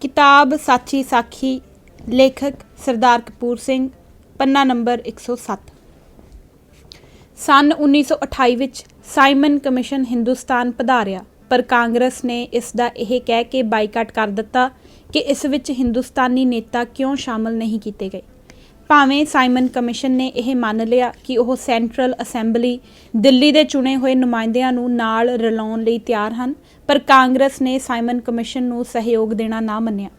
किताब साची साखी, लेखक सरदार कपूर सिंह, पन्ना नंबर 107। सन 1928 ਵਿੱਚ ਸਾਈਮਨ ਕਮਿਸ਼ਨ ਹਿੰਦੁਸਤਾਨ ਪਧਾਰਿਆ, ਪਰ ਕਾਂਗਰਸ ਨੇ ਇਸ ਦਾ ਇਹ ਕਹਿ ਕੇ ਬਾਈਕਾਟ ਕਰ ਦਿੱਤਾ ਕਿ ਇਸ ਵਿੱਚ ਹਿੰਦੁਸਤਾਨੀ ਨੇਤਾ ਕਿਉਂ ਸ਼ਾਮਲ ਨਹੀਂ ਕੀਤੇ ਗਏ। ਭਾਵੇਂ ਸਾਈਮਨ ਕਮਿਸ਼ਨ ਨੇ ਇਹ ਮੰਨ ਲਿਆ ਕਿ ਉਹ ਸੈਂਟਰਲ ਅਸੈਂਬਲੀ ਦਿੱਲੀ ਦੇ ਚੁਣੇ ਹੋਏ ਨੁਮਾਇੰਦਿਆਂ ਨੂੰ ਨਾਲ ਰਲਾਉਣ ਲਈ ਤਿਆਰ ਹਨ, ਪਰ ਕਾਂਗਰਸ ਨੇ ਸਾਈਮਨ ਕਮਿਸ਼ਨ ਨੂੰ ਸਹਿਯੋਗ ਦੇਣਾ ਨਾ ਮੰਨਿਆ।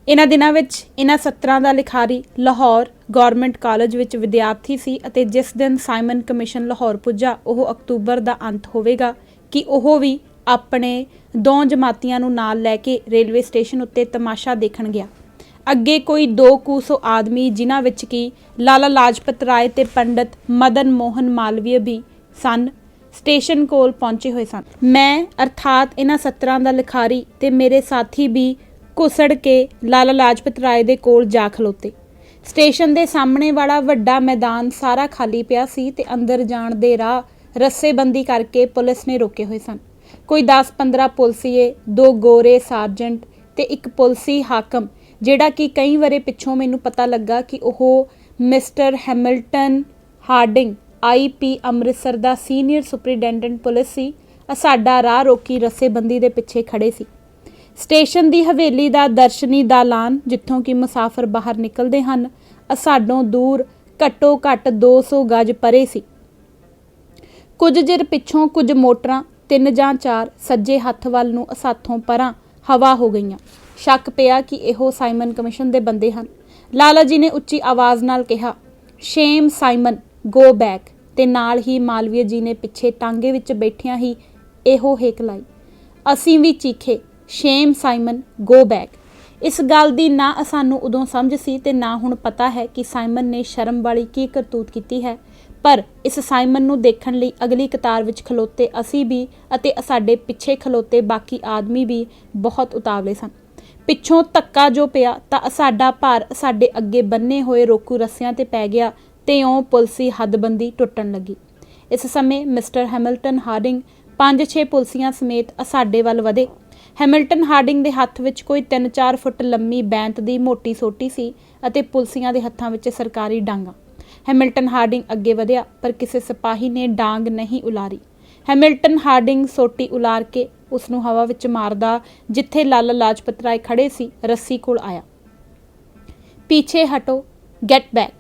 ਇਹਨਾਂ ਦਿਨਾਂ ਵਿੱਚ ਇਹਨਾਂ ਸੱਤਰਾਂ ਦਾ ਲਿਖਾਰੀ ਲਾਹੌਰ ਗੌਰਮੈਂਟ ਕਾਲਜ ਵਿੱਚ ਵਿਦਿਆਰਥੀ ਸੀ ਅਤੇ ਜਿਸ ਦਿਨ ਸਾਈਮਨ ਕਮਿਸ਼ਨ ਲਾਹੌਰ ਪੁੱਜਾ ਉਹ ਅਕਤੂਬਰ ਦਾ ਅੰਤ ਹੋਵੇਗਾ ਕਿ ਉਹ ਵੀ ਆਪਣੇ ਦੋ ਜਮਾਤੀਆਂ ਨੂੰ ਨਾਲ ਲੈ ਕੇ ਰੇਲਵੇ ਸਟੇਸ਼ਨ ਉੱਤੇ ਤਮਾਸ਼ਾ ਦੇਖਣ ਗਿਆ। ਅੱਗੇ ਕੋਈ 200 ਆਦਮੀ ਜਿਨ੍ਹਾਂ ਵਿੱਚ ਕਿ ਲਾਲਾ ਲਾਜਪਤ ਰਾਏ ਤੇ ਪੰਡਿਤ ਮਦਨ ਮੋਹਨ ਮਾਲਵੀय ਵੀ ਸਨ, ਸਟੇਸ਼ਨ ਕੋਲ ਪਹੁੰਚੇ ਹੋਏ ਸਨ। ਮੈਂ ਅਰਥਾਤ ਇਹਨਾਂ ਸੱਤਰਾਂ ਦਾ ਲਿਖਾਰੀ ਤੇ ਮੇਰੇ ਸਾਥੀ ਵੀ ਘੁਸੜ ਕੇ ਲਾਲਾ ਲਾਜਪਤ ਰਾਏ ਦੇ ਕੋਲ ਜਾ ਖਲੋਤੇ। ਸਟੇਸ਼ਨ ਦੇ ਸਾਹਮਣੇ ਵਾਲਾ ਵੱਡਾ ਮੈਦਾਨ ਸਾਰਾ ਖਾਲੀ ਪਿਆ ਸੀ ਤੇ ਅੰਦਰ ਜਾਣ ਦੇ ਰਾਹ ਰੱਸੇਬੰਦੀ ਕਰਕੇ ਪੁਲਿਸ ਨੇ ਰੋਕੇ ਹੋਏ ਸਨ। ਕੋਈ 10-15 ਪੁਲਸੀਏ, 2 ਗੋਰੇ ਸਾਰਜੈਂਟ ਤੇ ਇੱਕ ਪੁਲਸੀ ਹਾਕਮ, ਜਿਹੜਾ ਕਿ ਕਈ ਵਰੇ ਪਿੱਛੋਂ ਮੈਨੂੰ ਪਤਾ ਲੱਗਾ ਕਿ ਉਹ mister Hamilton Harding IP Amritsar ਦਾ ਸੀਨੀਅਰ ਸੁਪਰੀਡੈਂਟੈਂਟ ਪੁਲਿਸ ਸੀ, ਸਾਡਾ ਰਾਹ ਰੋਕੀ ਰੱਸੇਬੰਦੀ ਦੇ ਪਿੱਛੇ ਖੜੇ ਸੀ। ਸਟੇਸ਼ਨ ਦੀ ਹਵੇਲੀ ਦਾ ਦਰਸ਼ਨੀ ਦਾਲਾਨ, ਜਿੱਥੋਂ ਕਿ ਮੁਸਾਫਰ ਬਾਹਰ ਨਿਕਲਦੇ ਹਨ, ਸਾਡੋਂ ਦੂਰ ਘੱਟੋ ਘੱਟ 200 ਗਜ ਪਰੇ ਸੀ। ਕੁਝ ਚਿਰ ਪਿੱਛੋਂ ਕੁਝ ਮੋਟਰਾਂ 3 ਜਾਂ 4 ਸੱਜੇ ਹੱਥ ਵੱਲ ਨੂੰ ਅਸਾਥੋਂ ਪਰਾਂ ਹਵਾ ਹੋ ਗਈਆਂ। ਸ਼ੱਕ ਪਿਆ ਕਿ ਇਹੋ ਸਾਈਮਨ ਕਮਿਸ਼ਨ ਦੇ ਬੰਦੇ ਹਨ। ਲਾਲਾ ਜੀ ਨੇ ਉੱਚੀ ਆਵਾਜ਼ ਨਾਲ ਕਿਹਾ, ਸ਼ੇਮ ਸਾਈਮਨ, ਗੋ ਬੈਕ, ਤੇ ਨਾਲ ਹੀ ਮਾਲਵੀय ਜੀ ਨੇ ਪਿੱਛੇ ਟਾਂਗੇ ਵਿੱਚ ਬੈਠਿਆਂ ਹੀ ਇਹੋ ਹੇਕ ਲਾਈ। ਅਸੀਂ ਵੀ ਚੀਖੇ, ਸ਼ੇਮ ਸਾਈਮਨ, ਗੋ ਬੈਕ। ਇਸ ਗੱਲ ਦੀ ਨਾ ਸਾਨੂੰ ਉਦੋਂ ਸਮਝ ਸੀ ਤੇ ਨਾ ਹੁਣ ਪਤਾ ਹੈ ਕਿ ਸਾਈਮਨ ਨੇ ਸ਼ਰਮ ਵਾਲੀ ਕੀ ਕਰਤੂਤ ਕੀਤੀ ਹੈ, ਪਰ ਇਸ ਸਾਈਮਨ ਨੂੰ ਦੇਖਣ ਲਈ ਅਗਲੀ ਕਤਾਰ ਵਿੱਚ ਖਲੋਤੇ ਅਸੀਂ ਵੀ ਅਤੇ ਸਾਡੇ ਪਿੱਛੇ ਖਲੋਤੇ ਬਾਕੀ ਆਦਮੀ ਵੀ ਬਹੁਤ ਉਤਾਵਲੇ ਸਨ। ਪਿੱਛੋਂ ਧੱਕਾ ਜੋ ਪਿਆ ਤਾਂ ਸਾਡਾ ਭਾਰ ਸਾਡੇ ਅੱਗੇ ਬੰਨੇ ਹੋਏ ਰੋਕੂ ਰੱਸਿਆਂ ਤੇ ਪੈ ਗਿਆ ਤੇ ਉਹ ਪੁਲਸੀ ਹੱਦਬੰਦੀ ਟੁੱਟਣ ਲੱਗੀ। ਇਸ ਸਮੇਂ ਮਿਸਟਰ ਹੈਮਿਲਟਨ ਹਾਰਡਿੰਗ 5-6 ਪੁਲਸੀਆਂ ਸਮੇਤ ਸਾਡੇ ਵੱਲ ਵਧੇ। ਹੈਮਿਲਟਨ ਹਾਰਡਿੰਗ ਦੇ ਹੱਥ ਵਿੱਚ ਕੋਈ 3-4 ਫੁੱਟ ਲੰਮੀ ਬੈਂਤ ਦੀ ਮੋਟੀ ਸੋਟੀ ਸੀ ਅਤੇ ਪੁਲਸੀਆਂ ਦੇ ਹੱਥਾਂ ਵਿੱਚ ਸਰਕਾਰੀ ਡਾਂਗਾਂ। ਹੈਮਿਲਟਨ ਹਾਰਡਿੰਗ ਅੱਗੇ ਵਧਿਆ, ਪਰ ਕਿਸੇ ਸਿਪਾਹੀ ਨੇ ਡਾਂਗ ਨਹੀਂ ਉਲਾਰੀ। ਹੈਮਿਲਟਨ ਹਾਰਡਿੰਗ ਸੋਟੀ ਉਲਾਰ ਕੇ ਉਸ ਨੂੰ ਹਵਾ ਵਿੱਚ ਮਾਰਦਾ ਜਿੱਥੇ ਲਾਲਾ ਲਾਜਪਤ ਰਾਏ ਖੜੇ ਸੀ ਰੱਸੀ ਕੋਲ ਆਇਆ। ਪਿੱਛੇ ਹਟੋ, ਗੈਟ ਬੈਕ।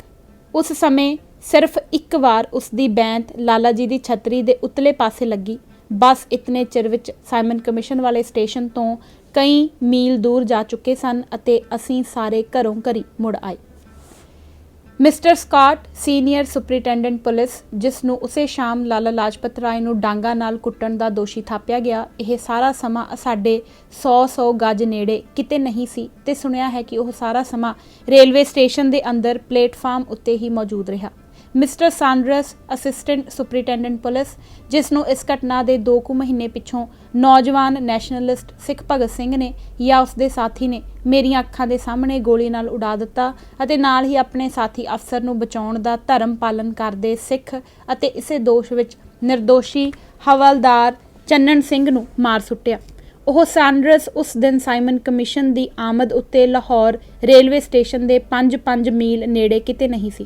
ਉਸ ਸਮੇਂ ਸਿਰਫ ਇੱਕ ਵਾਰ ਉਸ ਦੀ ਬੈਂਤ ਲਾਲਾ ਜੀ ਦੀ ਛਤਰੀ ਦੇ ਉਤਲੇ ਪਾਸੇ ਲੱਗੀ। ਬਸ ਇਤਨੇ ਚਿਰ ਵਿੱਚ ਸਾਈਮਨ ਕਮਿਸ਼ਨ ਵਾਲੇ ਸਟੇਸ਼ਨ ਤੋਂ ਕਈ ਮੀਲ ਦੂਰ ਜਾ ਚੁੱਕੇ ਸਨ ਅਤੇ ਅਸੀਂ ਸਾਰੇ ਘਰੋਂ ਘਰੀ ਮੁੜ ਆਏ। Mister Scott, senior superintendent police, ਜਿਸ ਨੂੰ ਉਸੇ ਸ਼ਾਮ ਲਾਲਾ ਲਾਜਪਤ ਰਾਏ ਨੂੰ ਡਾਂਗਾ ਨਾਲ ਕੁੱਟਣ ਦਾ ਦੋਸ਼ੀ ਥਾਪਿਆ ਗਿਆ, ਇਹ ਸਾਰਾ ਸਮਾਂ ਸਾਡੇ 100 ਗਜ ਨੇੜੇ ਕਿਤੇ ਨਹੀਂ ਸੀ ਤੇ ਸੁਣਿਆ ਹੈ ਕਿ ਉਹ ਸਾਰਾ ਸਮਾਂ ਰੇਲਵੇ ਸਟੇਸ਼ਨ ਦੇ ਅੰਦਰ ਪਲੇਟਫਾਰਮ ਉੱਤੇ ਹੀ ਮੌਜੂਦ ਰਿਹਾ। Mister Saunders, assistant superintendent police, ਜਿਸ ਨੂੰ ਇਸ ਘਟਨਾ ਦੇ 2 ਕੁ ਮਹੀਨੇ ਪਿੱਛੋਂ ਨੌਜਵਾਨ ਨੈਸ਼ਨਲਿਸਟ ਸਿੱਖ ਭਗਤ ਸਿੰਘ ਨੇ ਜਾਂ ਉਸਦੇ ਸਾਥੀ ਨੇ ਮੇਰੀਆਂ ਅੱਖਾਂ ਦੇ ਸਾਹਮਣੇ ਗੋਲੀ ਨਾਲ ਉਡਾ ਦਿੱਤਾ ਅਤੇ ਨਾਲ ਹੀ ਆਪਣੇ ਸਾਥੀ ਅਫਸਰ ਨੂੰ ਬਚਾਉਣ ਦਾ ਧਰਮ ਪਾਲਨ ਕਰਦੇ ਸਿੱਖ ਅਤੇ ਇਸੇ ਦੋਸ਼ ਵਿੱਚ ਨਿਰਦੋਸ਼ੀ ਹਵਲਦਾਰ ਚੰਨਣ ਸਿੰਘ ਨੂੰ ਮਾਰ ਸੁੱਟਿਆ। ਉਹ ਸਾਂਡਰਸ ਉਸ ਦਿਨ ਸਾਈਮਨ ਕਮਿਸ਼ਨ ਦੀ ਆਮਦ ਉੱਤੇ ਲਾਹੌਰ ਰੇਲਵੇ ਸਟੇਸ਼ਨ ਦੇ 5 ਮੀਲ ਨੇੜੇ ਕਿਤੇ ਨਹੀਂ ਸੀ।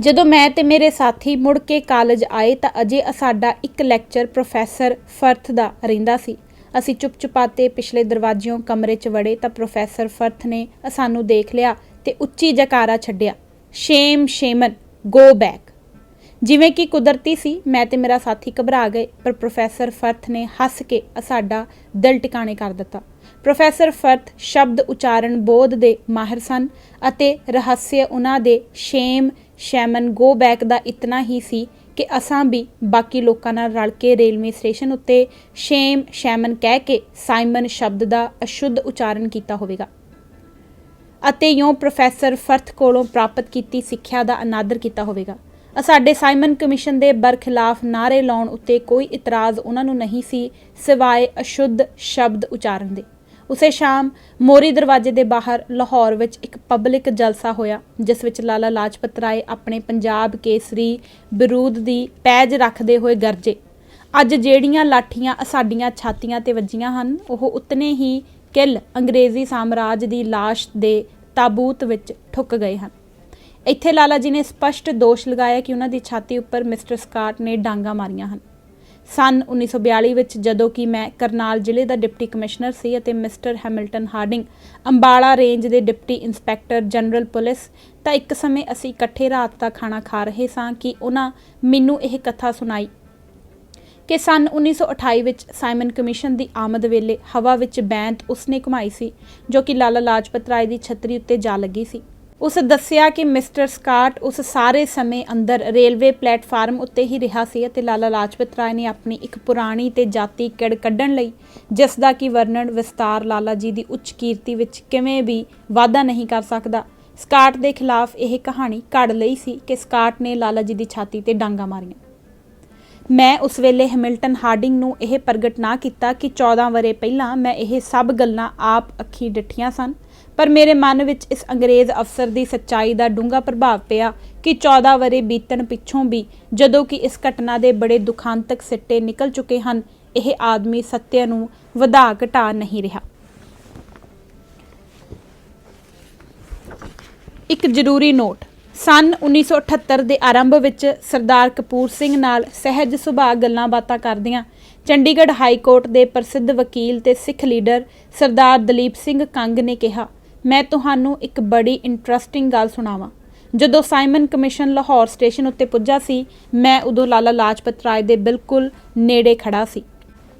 ਜਦੋਂ ਮੈਂ ਤੇ ਮੇਰੇ ਸਾਥੀ ਮੁੜ ਕੇ ਕਾਲਜ ਆਏ ਤਾਂ ਅਜੇ ਸਾਡਾ ਇੱਕ ਲੈਕਚਰ ਪ੍ਰੋਫੈਸਰ ਫਰਥ ਦਾ ਰਹਿੰਦਾ ਸੀ। ਅਸੀਂ ਚੁੱਪ-ਚੁਪਾਤੇ ਪਿਛਲੇ ਦਰਵਾਜ਼ਿਓਂ ਕਮਰੇ 'ਚ ਵੜੇ ਤਾਂ ਪ੍ਰੋਫੈਸਰ ਫਰਥ ਨੇ ਸਾਨੂੰ ਦੇਖ ਲਿਆ ਤੇ ਉੱਚੀ ਜਕਾਰਾ ਛੱਡਿਆ, ਸ਼ੇਮ ਸ਼ੇਮਨ, ਗੋ ਬੈਕ। ਜਿਵੇਂ ਕਿ ਕੁਦਰਤੀ ਸੀ, ਮੈਂ ਤੇ ਮੇਰਾ ਸਾਥੀ ਘਬਰਾ ਗਏ, ਪਰ ਪ੍ਰੋਫੈਸਰ ਫਰਥ ਨੇ ਹੱਸ ਕੇ ਸਾਡਾ ਦਿਲ ਟਿਕਾਣੇ ਕਰ ਦਿੱਤਾ। ਪ੍ਰੋਫੈਸਰ ਫਰਥ ਸ਼ਬਦ ਉਚਾਰਨ ਬੋਧ ਦੇ ਮਾਹਿਰ ਸਨ ਅਤੇ ਰਹੱਸਿਆ ਉਹਨਾਂ ਦੇ ਸ਼ੇਮ ਸ਼ੈਮਨ ਗੋ ਬੈਕ ਦਾ ਇਤਨਾ ਹੀ ਸੀ ਕਿ ਅਸਾਂ ਵੀ ਬਾਕੀ ਲੋਕਾਂ ਨਾਲ ਰਲ ਕੇ ਰੇਲਵੇ ਸਟੇਸ਼ਨ ਉੱਤੇ ਸ਼ੇਮ ਸ਼ੈਮਨ ਕਹਿ ਕੇ ਸਾਈਮਨ ਸ਼ਬਦ ਦਾ ਅਸ਼ੁੱਧ ਉਚਾਰਨ ਕੀਤਾ ਹੋਵੇਗਾ ਅਤੇ ਇਉਂ ਪ੍ਰੋਫੈਸਰ ਫਰਥ ਕੋਲੋਂ ਪ੍ਰਾਪਤ ਕੀਤੀ ਸਿੱਖਿਆ ਦਾ ਅਨਾਦਰ ਕੀਤਾ ਹੋਵੇਗਾ। ਸਾਡੇ ਸਾਈਮਨ ਕਮਿਸ਼ਨ ਦੇ ਬਰਖਿਲਾਫ ਨਾਅਰੇ ਲਾਉਣ ਉੱਤੇ ਕੋਈ ਇਤਰਾਜ਼ ਉਹਨਾਂ ਨੂੰ ਨਹੀਂ ਸੀ, ਸਿਵਾਏ ਅਸ਼ੁੱਧ ਸ਼ਬਦ ਉਚਾਰਨ ਦੇ। ਉਸੇ ਸ਼ਾਮ ਮੋਰੀ ਦਰਵਾਜ਼ੇ ਦੇ ਬਾਹਰ ਲਾਹੌਰ ਵਿੱਚ ਇੱਕ ਪਬਲਿਕ ਜਲਸਾ ਹੋਇਆ, ਜਿਸ ਵਿੱਚ ਲਾਲਾ ਲਾਜਪਤ ਰਾਏ ਆਪਣੇ ਪੰਜਾਬ ਕੇਸਰੀ ਬਰੂਦ ਦੀ ਪੈਜ ਰੱਖਦੇ ਹੋਏ ਗਰਜੇ, ਅੱਜ ਜਿਹੜੀਆਂ ਲਾਠੀਆਂ ਸਾਡੀਆਂ ਛਾਤੀਆਂ ਤੇ ਵੱਜੀਆਂ ਹਨ ਉਹ ਉਤਨੇ ਹੀ ਕਿੱਲ ਅੰਗਰੇਜ਼ੀ ਸਾਮਰਾਜ ਦੀ ਲਾਸ਼ ਦੇ ਤਾਬੂਤ ਵਿੱਚ ਠੁੱਕ ਗਏ ਹਨ। ਇੱਥੇ ਲਾਲਾ ਜੀ ਨੇ ਸਪਸ਼ਟ ਦੋਸ਼ ਲਗਾਇਆ ਕਿ ਉਹਨਾਂ ਦੀ ਛਾਤੀ ਉੱਪਰ ਮਿਸਟਰ ਸਕਾਟ ਨੇ ਡਾਂਗਾਂ ਮਾਰੀਆਂ ਹਨ। ਸੰਨ 1942 ਵਿੱਚ ਜਦੋਂ ਕਿ ਮੈਂ ਕਰਨਾਲ ਜ਼ਿਲ੍ਹੇ ਦਾ ਡਿਪਟੀ ਕਮਿਸ਼ਨਰ ਸੀ ਅਤੇ mister Hamilton Harding Ambala range ਦੇ ਡਿਪਟੀ ਇੰਸਪੈਕਟਰ ਜਨਰਲ ਪੁਲਿਸ, ਤਾਂ ਇੱਕ ਸਮੇਂ ਅਸੀਂ ਇਕੱਠੇ ਰਾਤ ਦਾ ਖਾਣਾ ਖਾ ਰਹੇ ਸਾਂ ਕਿ ਉਹਨਾਂ ਮੈਨੂੰ ਇਹ ਕਥਾ ਸੁਣਾਈ ਕਿ ਸੰਨ 1928 ਵਿੱਚ ਸਾਈਮਨ ਕਮਿਸ਼ਨ ਦੀ ਆਮਦ ਵੇਲੇ ਹਵਾ ਵਿੱਚ ਬੈਂਤ ਉਸਨੇ ਘੁਮਾਈ ਸੀ ਜੋ ਕਿ ਲਾਲਾ ਲਾਜਪਤ ਰਾਏ ਦੀ ਛਤਰੀ ਉੱਤੇ ਜਾ ਲੱਗੀ ਸੀ। ਉਸ ਦੱਸਿਆ ਕਿ ਮਿਸਟਰ ਸਕਾਟ ਉਸ ਸਾਰੇ ਸਮੇਂ ਅੰਦਰ ਰੇਲਵੇ ਪਲੇਟਫਾਰਮ ਉੱਤੇ ਹੀ ਰਿਹਾ ਸੀ ਅਤੇ ਲਾਲਾ ਲਾਜਪਤ ਰਾਏ ਨੇ ਆਪਣੀ ਇੱਕ ਪੁਰਾਣੀ ਤੇ ਜਾਤੀ ਕਿੜ ਕੱਢਣ ਲਈ, ਜਿਸ ਦਾ ਕਿ ਵਰਣਨ ਵਿਸਤਾਰ ਲਾਲਾ ਜੀ ਦੀ ਉੱਚ ਕੀਰਤੀ ਵਿੱਚ ਕਿਵੇਂ ਵੀ ਵਾਧਾ ਨਹੀਂ ਕਰ ਸਕਦਾ, ਸਕਾਟ ਦੇ ਖਿਲਾਫ ਇਹ ਕਹਾਣੀ ਘੜ ਲਈ ਸੀ ਕਿ ਸਕਾਟ ਨੇ ਲਾਲਾ ਜੀ ਦੀ ਛਾਤੀ ਤੇ ਡਾਂਗਾਂ ਮਾਰੀਆਂ। ਮੈਂ ਉਸ ਵੇਲੇ ਹੈਮਿਲਟਨ ਹਾਰਡਿੰਗ ਨੂੰ ਇਹ ਪ੍ਰਗਟ ਨਾ ਕੀਤਾ ਕਿ 14 ਵਰ੍ਹੇ ਪਹਿਲਾਂ ਮੈਂ ਇਹ ਸਭ ਗੱਲਾਂ ਆਪ ਅੱਖੀਂ ਡਿੱਠੀਆਂ ਸਨ, ਪਰ ਮੇਰੇ ਮਨ ਵਿੱਚ ਇਸ ਅੰਗਰੇਜ਼ ਅਫਸਰ ਦੀ ਸੱਚਾਈ ਦਾ ਡੂੰਘਾ ਪ੍ਰਭਾਵ ਪਿਆ ਕਿ 14 ਵਰ੍ਹੇ ਬੀਤਣ ਪਿੱਛੋਂ ਵੀ ਜਦੋਂ ਕਿ ਇਸ ਘਟਨਾ ਦੇ ਬੜੇ ਦੁਖਾਂਤਕ ਸਿੱਟੇ ਨਿਕਲ ਚੁੱਕੇ ਹਨ, ਇਹ ਆਦਮੀ ਸੱਤਿਆ ਨੂੰ ਵਧਾ ਘਟਾ ਨਹੀਂ ਰਿਹਾ। ਇੱਕ ਜ਼ਰੂਰੀ ਨੋਟ, ਸੰਨ 1978 ਦੇ ਆਰੰਭ ਵਿੱਚ ਸਰਦਾਰ ਕਪੂਰ ਸਿੰਘ ਨਾਲ ਸਹਿਜ ਸੁਭਾਅ ਗੱਲਾਂ ਬਾਤਾਂ ਕਰਦਿਆਂ ਚੰਡੀਗੜ੍ਹ ਹਾਈ ਕੋਰਟ ਦੇ ਪ੍ਰਸਿੱਧ ਵਕੀਲ ਤੇ ਸਿੱਖ ਲੀਡਰ ਸਰਦਾਰ ਦਲੀਪ ਸਿੰਘ ਕੰਗ ਨੇ ਕਿਹਾ, ਮੈਂ ਤੁਹਾਨੂੰ ਇੱਕ ਬੜੀ ਇੰਟਰਸਟਿੰਗ ਗੱਲ ਸੁਣਾਵਾਂ। ਜਦੋਂ ਸਾਈਮਨ ਕਮਿਸ਼ਨ ਲਾਹੌਰ ਸਟੇਸ਼ਨ ਉੱਤੇ ਪੁੱਜਾ ਸੀ, ਮੈਂ ਉਦੋਂ ਲਾਲਾ ਲਾਜਪਤ ਰਾਏ ਦੇ ਬਿਲਕੁਲ ਨੇੜੇ ਖੜਾ ਸੀ।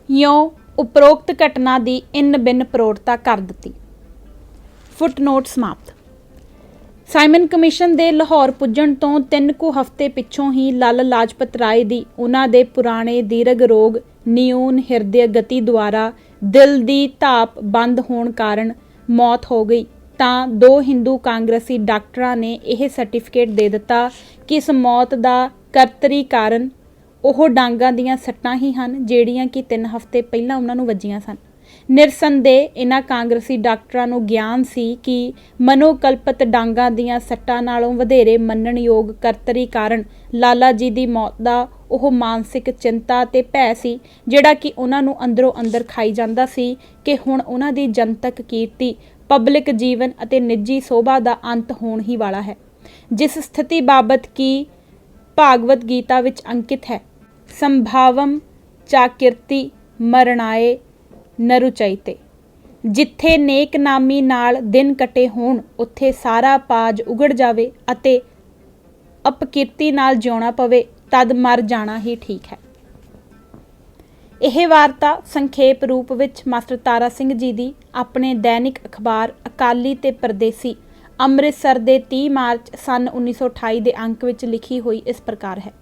ਇਉਂ ਉਪਰੋਕਤ ਘਟਨਾ ਦੀ ਇੰਨ ਬਿੰਨ ਪ੍ਰੋੜਤਾ ਕਰ ਦਿੱਤੀ। ਫੁੱਟਨੋਟ ਸਮਾਪਤ। ਸਾਈਮਨ ਕਮਿਸ਼ਨ ਦੇ ਲਾਹੌਰ ਪੁੱਜਣ ਤੋਂ 3 ਕੁ ਹਫ਼ਤੇ ਪਿੱਛੋਂ ਹੀ ਲਾਲਾ ਲਾਜਪਤ ਰਾਏ ਦੀ ਉਹਨਾਂ ਦੇ ਪੁਰਾਣੇ ਦੀਰਘ ਰੋਗ ਨਿਊਨ ਹਿਰਦੇ ਗਤੀ ਦੁਆਰਾ ਦਿਲ ਦੀ ਧਾਪ ਬੰਦ ਹੋਣ ਕਾਰਨ ਮੌਤ ਹੋ ਗਈ, ਤਾਂ 2 ਹਿੰਦੂ ਕਾਂਗਰਸੀ ਡਾਕਟਰਾਂ ਨੇ ਇਹ ਸਰਟੀਫਿਕੇਟ ਦੇ ਦਿੱਤਾ ਕਿ ਇਸ ਮੌਤ ਦਾ ਕਰਤਰੀ ਕਾਰਨ ਉਹ ਡਾਂਗਾਂ ਦੀਆਂ ਸੱਟਾਂ ਹੀ ਹਨ ਜਿਹੜੀਆਂ ਕਿ 3 ਹਫ਼ਤੇ ਪਹਿਲਾਂ ਉਹਨਾਂ ਨੂੰ ਵੱਜੀਆਂ ਸਨ। ਨਿਰਸੰਦੇਹ ਇਹਨਾਂ ਕਾਂਗਰਸੀ ਡਾਕਟਰਾਂ ਨੂੰ ਗਿਆਨ ਸੀ ਕਿ ਮਨੋਕਲਪਤ ਡਾਂਗਾਂ ਦੀਆਂ ਸੱਟਾਂ ਨਾਲੋਂ ਵਧੇਰੇ ਮੰਨਣਯੋਗ ਕਰਤਰੀ ਕਾਰਨ ਲਾਲਾ ਜੀ ਦੀ ਮੌਤ ਦਾ ਉਹ ਮਾਨਸਿਕ ਚਿੰਤਾ ਤੇ ਭੈ ਸੀ ਜਿਹੜਾ ਕਿ ਉਹਨਾਂ ਨੂੰ ਅੰਦਰੋਂ ਅੰਦਰ ਖਾਈ ਜਾਂਦਾ ਸੀ ਕਿ ਹੁਣ ਉਹਨਾਂ ਦੀ ਜਨਤਕ ਕੀਰਤੀ, ਪਬਲਿਕ ਜੀਵਨ ਅਤੇ ਨਿੱਜੀ ਸੋਭਾ ਦਾ ਅੰਤ ਹੋਣ ਹੀ ਵਾਲਾ ਹੈ, ਜਿਸ ਸਥਿਤੀ ਬਾਬਤ ਕਿ ਭਾਗਵਤ ਗੀਤਾ ਵਿੱਚ ਅੰਕਿਤ ਹੈ, ਸੰਭਾਵਮ ਚਾਕਿਰਤੀ ਮਰਣਾਏ ਨਰੁਚੈਤੇ। ਜਿੱਥੇ ਨੇਕਨਾਮੀ ਨਾਲ ਦਿਨ ਕੱਟੇ ਹੋਣ ਉੱਥੇ ਸਾਰਾ ਪਾਜ ਉਗੜ ਜਾਵੇ ਅਤੇ ਅਪਕੀਰਤੀ ਨਾਲ ਜਿਉਣਾ ਪਵੇ, ਤਦ ਮਰ ਜਾਣਾ ਹੀ ਠੀਕ ਹੈ। ਇਹ ਵਾਰਤਾ ਸੰਖੇਪ ਰੂਪ ਵਿੱਚ ਮਾਸਟਰ ਤਾਰਾ ਸਿੰਘ ਜੀ ਦੀ ਆਪਣੇ ਦੈਨਿਕ ਅਖਬਾਰ ਅਕਾਲੀ ਤੇ ਪਰਦੇਸੀ ਅੰਮ੍ਰਿਤਸਰ ਦੇ 30 ਮਾਰਚ ਸੰਨ 1928 ਦੇ ਅੰਕ ਵਿੱਚ ਲਿਖੀ ਹੋਈ ਇਸ ਪ੍ਰਕਾਰ ਹੈ।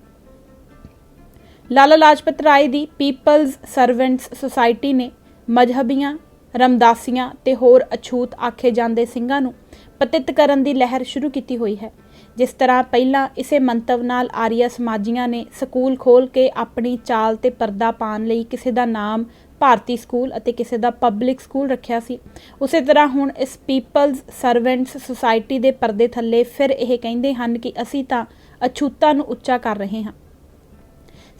ਲਾਲਾ ਲਾਜਪਤ ਰਾਏ ਦੀ ਪੀਪਲਜ਼ ਸਰਵੈਂਟਸ ਸੁਸਾਇਟੀ ਨੇ ਮਜ਼ਹਬੀਆਂ, ਰਮਦਾਸੀਆਂ ਤੇ ਹੋਰ ਅਛੂਤ ਆਖੇ ਜਾਂਦੇ ਸਿੰਘਾਂ ਨੂੰ ਪਤਿਤ ਕਰਨ ਦੀ ਲਹਿਰ ਸ਼ੁਰੂ ਕੀਤੀ ਹੋਈ ਹੈ। ਜਿਸ ਤਰ੍ਹਾਂ ਪਹਿਲਾਂ ਇਸੇ ਮੰਤਵ ਨਾਲ ਆਰੀਆ ਸਮਾਜੀਆਂ ਨੇ ਸਕੂਲ ਖੋਲ੍ਹ ਕੇ ਆਪਣੀ ਚਾਲ ਤੇ ਪਰਦਾ ਪਾਉਣ ਲਈ ਕਿਸੇ ਦਾ ਨਾਮ ਭਾਰਤੀ ਸਕੂਲ ਅਤੇ ਕਿਸੇ ਦਾ ਪਬਲਿਕ ਸਕੂਲ ਰੱਖਿਆ ਸੀ, ਉਸੇ ਤਰ੍ਹਾਂ ਹੁਣ ਇਸ ਪੀਪਲਜ਼ ਸਰਵੈਂਟਸ ਸੁਸਾਇਟੀ ਦੇ ਪਰਦੇ ਥੱਲੇ ਫਿਰ ਇਹ ਕਹਿੰਦੇ ਹਨ ਕਿ ਅਸੀਂ ਤਾਂ ਅਛੂਤਾਂ ਨੂੰ ਉੱਚਾ ਕਰ ਰਹੇ ਹਾਂ।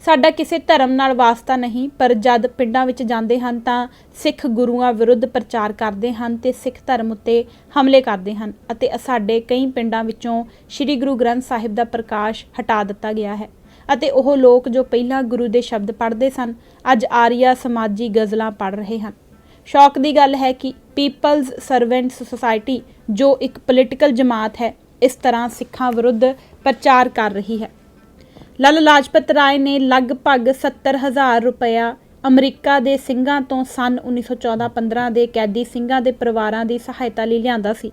ਸਾਡਾ ਕਿਸੇ ਧਰਮ ਨਾਲ ਵਾਸਤਾ ਨਹੀਂ, ਪਰ ਜਦ ਪਿੰਡਾਂ ਵਿੱਚ ਜਾਂਦੇ ਹਨ ਤਾਂ ਸਿੱਖ ਗੁਰੂਆਂ ਵਿਰੁੱਧ ਪ੍ਰਚਾਰ ਕਰਦੇ ਹਨ ਤੇ ਸਿੱਖ ਧਰਮ ਉੱਤੇ ਹਮਲੇ ਕਰਦੇ ਹਨ ਅਤੇ ਸਾਡੇ ਕਈ ਪਿੰਡਾਂ ਵਿੱਚੋਂ ਸ੍ਰੀ ਗੁਰੂ ਗ੍ਰੰਥ ਸਾਹਿਬ ਦਾ ਪ੍ਰਕਾਸ਼ ਹਟਾ ਦਿੱਤਾ ਗਿਆ ਹੈ ਅਤੇ ਉਹ ਲੋਕ ਜੋ ਪਹਿਲਾਂ ਗੁਰੂ ਦੇ ਸ਼ਬਦ ਪੜ੍ਹਦੇ ਸਨ, ਅੱਜ ਆਰੀਆ ਸਮਾਜੀ ਗਜ਼ਲਾਂ ਪੜ੍ਹ ਰਹੇ ਹਨ। ਸ਼ੌਕ ਦੀ ਗੱਲ ਹੈ ਕਿ ਪੀਪਲਜ਼ ਸਰਵੈਂਟਸ ਸੁਸਾਇਟੀ ਜੋ ਇੱਕ ਪੋਲੀਟੀਕਲ ਜਮਾਤ ਹੈ, ਇਸ ਤਰ੍ਹਾਂ ਸਿੱਖਾਂ ਵਿਰੁੱਧ ਪ੍ਰਚਾਰ ਕਰ ਰਹੀ ਹੈ। ਲਾਲਾ ਲਾਜਪਤ ਰਾਏ ਨੇ ਲਗਭਗ 70,000 ਰੁਪਇਆ ਅਮਰੀਕਾ ਦੇ ਸਿੰਘਾਂ ਤੋਂ ਸੰਨ 1914-15 ਦੇ ਕੈਦੀ ਸਿੰਘਾਂ ਦੇ ਪਰਿਵਾਰਾਂ ਦੀ ਸਹਾਇਤਾ ਲਈ ਲਿਆਂਦਾ ਸੀ।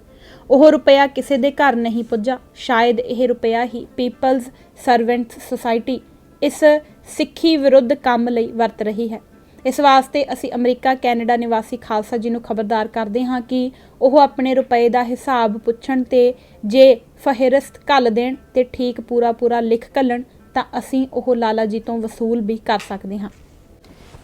ਉਹ ਰੁਪਇਆ ਕਿਸੇ ਦੇ ਘਰ ਨਹੀਂ ਪੁੱਜਾ। ਸ਼ਾਇਦ ਇਹ ਰੁਪਇਆ ਹੀ ਪੀਪਲਜ਼ ਸਰਵੈਂਟਸ ਸੁਸਾਇਟੀ ਇਸ ਸਿੱਖੀ ਵਿਰੁੱਧ ਕੰਮ ਲਈ ਵਰਤ ਰਹੀ ਹੈ। ਇਸ ਵਾਸਤੇ ਅਸੀਂ ਅਮਰੀਕਾ ਕੈਨੇਡਾ ਨਿਵਾਸੀ ਖਾਲਸਾ ਜੀ ਨੂੰ ਖਬਰਦਾਰ ਕਰਦੇ ਹਾਂ ਕਿ ਉਹ ਆਪਣੇ ਰੁਪਏ ਦਾ ਹਿਸਾਬ ਪੁੱਛਣ ਤੇ ਜੇ ਫਹਿਰਿਸਤ ਘੱਲ ਦੇਣ ਤੇ ਠੀਕ ਪੂਰਾ ਲਿਖ ਘੱਲਣ ਤਾਂ ਅਸੀਂ ਉਹ ਲਾਲਾ ਜੀ ਤੋਂ ਵਸੂਲ ਵੀ ਕਰ ਸਕਦੇ ਹਾਂ।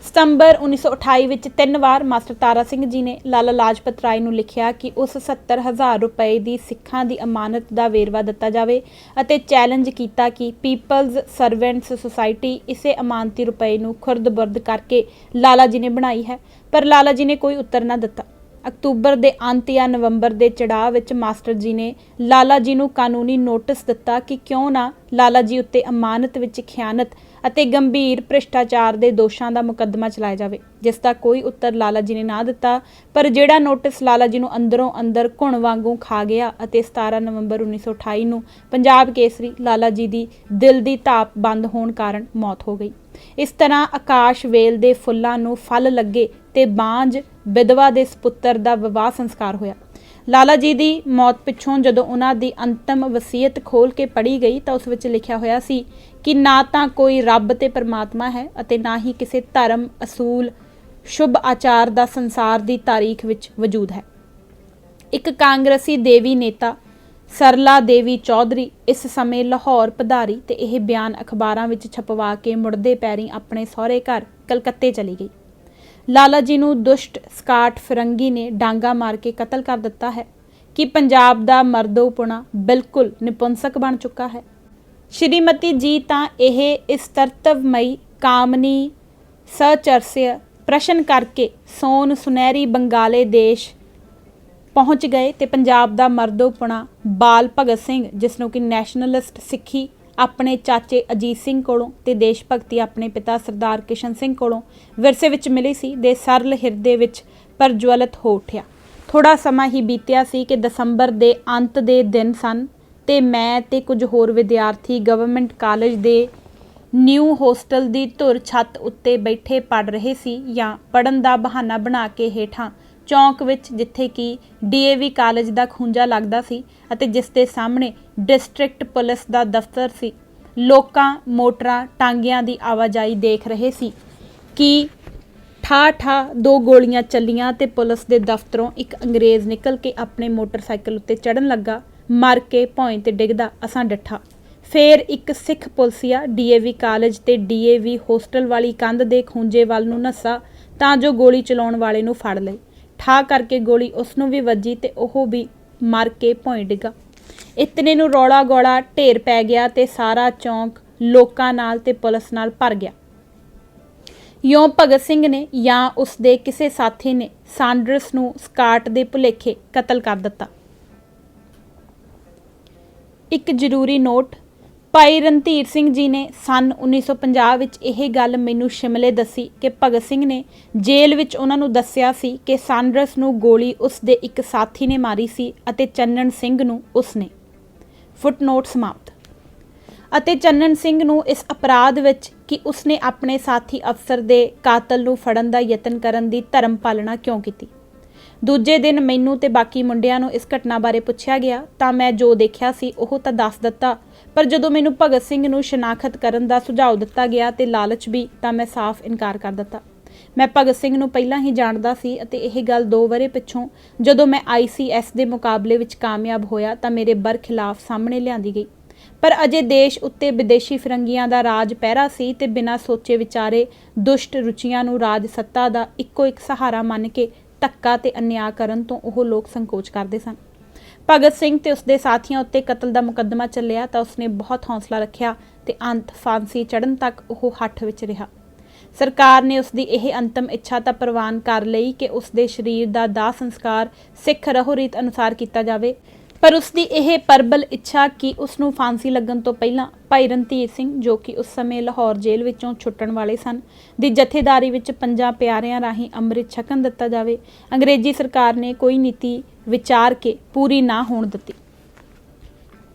ਸਤੰਬਰ 1928 ਵਿੱਚ 3 ਵਾਰ ਮਾਸਟਰ ਤਾਰਾ ਸਿੰਘ ਜੀ ਨੇ ਲਾਲਾ ਲਾਜਪਤ ਰਾਏ ਨੂੰ ਲਿਖਿਆ ਕਿ ਉਸ 70,000 ਰੁਪਏ ਦੀ ਸਿੱਖਾਂ ਦੀ ਅਮਾਨਤ ਦਾ ਵੇਰਵਾ ਦਿੱਤਾ ਜਾਵੇ ਅਤੇ ਚੈਲੰਜ ਕੀਤਾ ਕਿ ਪੀਪਲਜ਼ ਸਰਵੈਂਟਸ ਸੁਸਾਇਟੀ ਇਸੇ ਅਮਾਨਤੀ ਰੁਪਏ ਨੂੰ ਖੁਰਦ-ਬੁਰਦ ਕਰਕੇ ਲਾਲਾ ਜੀ ਨੇ ਬਣਾਈ ਹੈ, ਪਰ ਲਾਲਾ ਜੀ ਨੇ ਕੋਈ ਉੱਤਰ ਨਾ ਦਿੱਤਾ। ਅਕਤੂਬਰ ਦੇ ਅੰਤ ਜਾਂ ਨਵੰਬਰ ਦੇ ਚੜ੍ਹਾਅ ਵਿੱਚ ਮਾਸਟਰ ਜੀ ਨੇ ਲਾਲਾ ਜੀ ਨੂੰ ਕਾਨੂੰਨੀ ਨੋਟਿਸ ਦਿੱਤਾ ਕਿ ਕਿਉਂ ਨਾ ਲਾਲਾ ਜੀ ਉੱਤੇ ਅਮਾਨਤ ਵਿੱਚ ਖਿਆਨਤ ਅਤੇ ਗੰਭੀਰ ਭ੍ਰਿਸ਼ਟਾਚਾਰ ਦੇ ਦੋਸ਼ਾਂ ਦਾ ਮੁਕੱਦਮਾ ਚਲਾਇਆ ਜਾਵੇ, ਜਿਸ ਦਾ ਕੋਈ ਉੱਤਰ ਲਾਲਾ ਜੀ ਨੇ ਨਾ ਦਿੱਤਾ। ਪਰ ਜਿਹੜਾ ਨੋਟਿਸ ਲਾਲਾ ਜੀ ਨੂੰ ਅੰਦਰੋਂ ਅੰਦਰ ਘੁਣ ਵਾਂਗੂ ਖਾ ਗਿਆ ਅਤੇ 17 ਨਵੰਬਰ 1928 ਨੂੰ ਪੰਜਾਬ ਕੇਸਰੀ ਲਾਲਾ ਜੀ ਦੀ ਦਿਲ ਦੀ ਧਾਪ ਬੰਦ ਹੋਣ ਕਾਰਨ ਮੌਤ ਹੋ ਗਈ। ਇਸ ਤਰ੍ਹਾਂ ਆਕਾਸ਼ ਵੇਲ ਦੇ ਫੁੱਲਾਂ ਨੂੰ ਫਲ ਲੱਗੇ ਤੇ ਬਾਂਝ ਵਿਧਵਾ ਦੇ ਸਪੁੱਤਰ ਦਾ ਵਿਵਾਹ ਸੰਸਕਾਰ ਹੋਇਆ। ਲਾਲਾ ਜੀ ਦੀ ਮੌਤ ਪਿੱਛੋਂ ਜਦੋਂ ਉਹਨਾਂ ਦੀ ਅੰਤਮ ਵਸੀਅਤ ਖੋਲ ਕੇ ਪੜ੍ਹੀ ਗਈ ਤਾਂ ਉਸ ਵਿੱਚ ਲਿਖਿਆ ਹੋਇਆ ਸੀ ਕਿ ਨਾ ਤਾਂ ਕੋਈ ਰੱਬ ਤੇ ਪਰਮਾਤਮਾ ਹੈ ਅਤੇ ਨਾ ਹੀ ਕਿਸੇ ਧਰਮ, ਅਸੂਲ, ਸ਼ੁਭ ਆਚਾਰ ਦਾ ਸੰਸਾਰ ਦੀ ਤਾਰੀਖ ਵਿੱਚ ਵਜੂਦ ਹੈ। ਇੱਕ ਕਾਂਗਰਸੀ ਦੇਵੀ ਨੇਤਾ ਸਰਲਾ ਦੇਵੀ ਚੌਧਰੀ ਇਸ ਸਮੇਂ ਲਾਹੌਰ ਪਧਾਰੀ ਤੇ ਇਹ ਬਿਆਨ ਅਖਬਾਰਾਂ ਵਿੱਚ ਛਪਵਾ ਕੇ ਮੁੜਦੇ ਪੈਰੀਂ ਆਪਣੇ ਸਹੁਰੇ ਘਰ ਕਲਕੱਤੇ ਚਲੀ ਗਈ। ਲਾਲਾ ਜੀ ਨੂੰ ਦੁਸ਼ਟ ਸਕਾਟ ਫਿਰੰਗੀ ਨੇ ਡਾਂਗਾ ਮਾਰ ਕੇ ਕਤਲ ਕਰ ਦਿੱਤਾ ਹੈ ਕਿ ਪੰਜਾਬ ਦਾ ਮਰਦੋਪੁਣਾ ਬਿਲਕੁਲ ਨਿਪੁੰਸਕ ਬਣ ਚੁੱਕਾ ਹੈ। ਸ਼੍ਰੀਮਤੀ ਜੀ ਤਾਂ ਇਹ ਇਸ ਤਰਤਵਮਈ ਕਾਮਨੀ ਸਚਰस्य ਪ੍ਰਸ਼ਨ ਕਰਕੇ ਸੋਨ ਸੁਨਹਿਰੀ ਬੰਗਾਲੇ ਦੇਸ਼ ਪਹੁੰਚ ਗਏ ਤੇ ਪੰਜਾਬ ਦਾ ਮਰਦੋਪੁਣਾ ਬਾਲ ਭਗਤ ਸਿੰਘ, ਜਿਸ ਨੂੰ ਕਿ ਨੈਸ਼ਨਲਿਸਟ ਸਿੱਖੀ ਆਪਣੇ ਚਾਚੇ ਅਜੀਤ ਸਿੰਘ ਕੋਲੋਂ ਤੇ ਦੇਸ਼ ਭਗਤੀ ਆਪਣੇ ਪਿਤਾ ਸਰਦਾਰ ਕਿਸ਼ਨ ਸਿੰਘ ਕੋਲੋਂ ਵਿਰਸੇ ਵਿੱਚ ਮਿਲੀ ਸੀ, ਦੇ ਸਰਲ ਹਿਰਦੇ ਵਿੱਚ ਪ੍ਰਜਵਲਿਤ ਹੋ ਉੱਠਿਆ। ਥੋੜਾ ਸਮਾਂ ਹੀ ਬੀਤਿਆ ਸੀ ਕਿ ਦਸੰਬਰ ਦੇ ਅੰਤ ਦੇ ਦਿਨ ਸਨ ਤੇ ਮੈਂ ਤੇ ਕੁਝ ਹੋਰ ਵਿਦਿਆਰਥੀ ਗਵਰਨਮੈਂਟ ਕਾਲਜ ਦੇ ਨਿਊ ਹੋਸਟਲ ਦੀ ਧੁਰ ਛੱਤ ਉੱਤੇ ਬੈਠੇ ਪੜ੍ਹ ਰਹੇ ਸੀ ਜਾਂ ਪੜ੍ਹਨ ਦਾ ਬਹਾਨਾ ਬਣਾ ਕੇ ਹੇਠਾਂ ਚੌਂਕ ਵਿੱਚ, ਜਿੱਥੇ ਕਿ DAV ਕਾਲਜ ਦਾ ਖੂੰਜਾ ਲੱਗਦਾ ਸੀ ਅਤੇ ਜਿਸ ਦੇ ਸਾਹਮਣੇ ਡਿਸਟ੍ਰਿਕਟ ਪੁਲਿਸ ਦਾ ਦਫ਼ਤਰ ਸੀ, ਲੋਕਾਂ, ਮੋਟਰਾਂ, ਟਾਂਗਿਆਂ ਦੀ ਆਵਾਜਾਈ ਦੇਖ ਰਹੇ ਸੀ ਕਿ ਠਾ ਦੋ ਗੋਲੀਆਂ ਚੱਲੀਆਂ ਤੇ ਪੁਲਿਸ ਦੇ ਦਫ਼ਤਰੋਂ ਇੱਕ ਅੰਗਰੇਜ਼ ਨਿਕਲ ਕੇ ਆਪਣੇ ਮੋਟਰਸਾਈਕਲ ਉੱਤੇ ਚੜ੍ਹਨ ਲੱਗਾ। ਮਰ ਕੇ ਭੌਂ ਤੇ ਡਿੱਗਦਾ ਅਸਾਂ ਡੱਠਾ। ਫਿਰ ਇੱਕ ਸਿੱਖ ਪੁਲਸੀਆ DAV ਕਾਲਜ ਤੇ DAV ਹੋਸਟਲ ਵਾਲੀ ਕੰਧ ਦੇ ਖੂੰਜੇ ਵੱਲ ਨੂੰ ਨੱਸਾ ਤਾਂ ਜੋ ਗੋਲੀ ਚਲਾਉਣ ਵਾਲੇ ਨੂੰ ਫੜ ਲਏ। ਠਾ ਕਰਕੇ ਗੋਲੀ ਉਸ ਨੂੰ ਵੀ ਵੱਜੀ ਤੇ ਉਹ ਵੀ ਮਰ ਕੇ ਭੌਂ ਡਿੱਗਾ। ਇਤਨੇ ਨੂੰ ਰੌਲਾ ਗੌਲਾ ਢੇਰ ਪੈ ਗਿਆ ਤੇ ਸਾਰਾ ਚੌਂਕ ਲੋਕਾਂ ਨਾਲ ਤੇ ਪੁਲਿਸ ਨਾਲ ਭਰ ਗਿਆ। ਯੋਂ ਭਗਤ ਸਿੰਘ ਨੇ ਜਾਂ ਉਸ ਦੇ ਕਿਸੇ ਸਾਥੀ ਨੇ ਸਾਂਡਰਸ ਨੂੰ ਸਕਾਟ ਦੇ ਭੁਲੇਖੇ ਕਤਲ ਕਰ ਦਿੱਤਾ। ਇੱਕ ਜ਼ਰੂਰੀ ਨੋਟ, ਭਾਈ ਰਣਧੀਰ ਸਿੰਘ ਜੀ ਨੇ ਸੰਨ 1950 ਵਿੱਚ ਇਹ ਗੱਲ ਮੈਨੂੰ ਸ਼ਿਮਲੇ ਦੱਸੀ ਕਿ ਭਗਤ ਸਿੰਘ ਨੇ ਜੇਲ੍ਹ ਵਿੱਚ ਉਹਨਾਂ ਨੂੰ ਦੱਸਿਆ ਸੀ ਕਿ ਸਾਂਡਰਸ ਨੂੰ ਗੋਲੀ ਉਸ ਦੇ ਇੱਕ ਸਾਥੀ ਨੇ ਮਾਰੀ ਸੀ ਅਤੇ ਚੰਨਣ ਸਿੰਘ ਨੂੰ ਉਸਨੇ। ਫੁੱਟਨੋਟ ਸਮਾਪਤ। ਅਤੇ ਚੰਨਣ ਸਿੰਘ ਨੂੰ ਇਸ ਅਪਰਾਧ ਵਿੱਚ ਕਿ ਉਸਨੇ ਆਪਣੇ ਸਾਥੀ ਅਫਸਰ ਦੇ ਕਾਤਲ ਨੂੰ ਫੜਨ ਦਾ ਯਤਨ ਕਰਨ ਦੀ ਧਰਮ ਪਾਲਣਾ ਕਿਉਂ ਕੀਤੀ। ਦੂਜੇ ਦਿਨ ਮੈਨੂੰ ਤੇ ਬਾਕੀ ਮੁੰਡਿਆਂ ਨੂੰ ਇਸ ਘਟਨਾ ਬਾਰੇ ਪੁੱਛਿਆ ਗਿਆ ਤਾਂ ਮੈਂ ਜੋ ਦੇਖਿਆ ਸੀ ਉਹ ਤਾਂ ਦੱਸ ਦਿੱਤਾ, ਪਰ ਜਦੋਂ ਮੈਨੂੰ ਭਗਤ ਸਿੰਘ ਨੂੰ ਸ਼ਨਾਖਤ ਕਰਨ ਦਾ ਸੁਝਾਅ ਦਿੱਤਾ ਗਿਆ ਤੇ ਲਾਲਚ ਵੀ, ਤਾਂ ਮੈਂ ਸਾਫ਼ ਇਨਕਾਰ ਕਰ ਦਿੱਤਾ। ਮੈਂ ਭਗਤ ਸਿੰਘ ਨੂੰ ਪਹਿਲਾਂ ਹੀ ਜਾਣਦਾ ਸੀ ਅਤੇ ਇਹ ਗੱਲ 2 ਵਰ੍ਹੇ ਪਿੱਛੋਂ ਜਦੋਂ ਮੈਂ ICS ਦੇ ਮੁਕਾਬਲੇ ਵਿੱਚ ਕਾਮਯਾਬ ਹੋਇਆ ਤਾਂ ਮੇਰੇ ਬਰਖਿਲਾਫ ਸਾਹਮਣੇ ਲਿਆਂਦੀ ਗਈ। ਪਰ ਅਜੇ ਦੇਸ਼ ਉੱਤੇ ਵਿਦੇਸ਼ੀ ਫਿਰੰਗੀਆਂ ਦਾ ਰਾਜ ਪਹਿਰਾ ਸੀ ਤੇ ਬਿਨਾਂ ਸੋਚੇ ਵਿਚਾਰੇ ਦੁਸ਼ਟ ਰੁਚੀਆਂ ਨੂੰ ਰਾਜ ਸੱਤਾ ਦਾ ਇੱਕੋ ਇੱਕ ਸਹਾਰਾ ਮੰਨ ਕੇ ਧੱਕਾ ਤੇ ਅਨਿਆਂ ਕਰਨ ਤੋਂ ਉਹ ਲੋਕ ਸੰਕੋਚ ਕਰਦੇ ਸਨ। ਭਗਤ ਸਿੰਘ ਤੇ ਉਸਦੇ ਸਾਥੀਆਂ ਉੱਤੇ ਕਤਲ ਦਾ ਮੁਕੱਦਮਾ ਚੱਲਿਆ ਤਾਂ ਉਸਨੇ ਬਹੁਤ ਹੌਸਲਾ ਰੱਖਿਆ ਤੇ ਅੰਤ ਫਾਂਸੀ ਚੜ੍ਹਨ ਤੱਕ ਉਹ ਹੱਠ ਵਿੱਚ ਰਿਹਾ। ਸਰਕਾਰ ਨੇ ਉਸਦੀ ਇਹ ਅੰਤਮ ਇੱਛਾ ਤਾਂ ਪ੍ਰਵਾਨ ਕਰ ਲਈ ਕਿ ਉਸਦੇ ਸਰੀਰ ਦਾ ਦਾਹ ਸੰਸਕਾਰ ਸਿੱਖ ਰਹੋ ਰੀਤ ਅਨੁਸਾਰ ਕੀਤਾ ਜਾਵੇ, ਪਰ ਉਸਦੀ ਇਹ ਪ੍ਰਬਲ ਇੱਛਾ ਕਿ ਉਸਨੂੰ ਫਾਂਸੀ ਲੱਗਣ ਤੋਂ ਪਹਿਲਾਂ ਭਾਈ ਰਣਧੀਰ ਸਿੰਘ, ਜੋ ਕਿ ਉਸ ਸਮੇਂ ਲਾਹੌਰ ਜੇਲ੍ਹ ਵਿੱਚੋਂ ਛੁੱਟਣ ਵਾਲੇ ਸਨ, ਦੀ ਜਥੇਦਾਰੀ ਵਿੱਚ 5 ਪਿਆਰਿਆਂ ਰਾਹੀਂ ਅੰਮ੍ਰਿਤ ਛਕਣ ਦਿੱਤਾ ਜਾਵੇ, ਅੰਗਰੇਜ਼ੀ ਸਰਕਾਰ ਨੇ ਕੋਈ ਨੀਤੀ ਵਿਚਾਰ ਕੇ ਪੂਰੀ ਨਾ ਹੋਣ ਦਿੱਤੀ।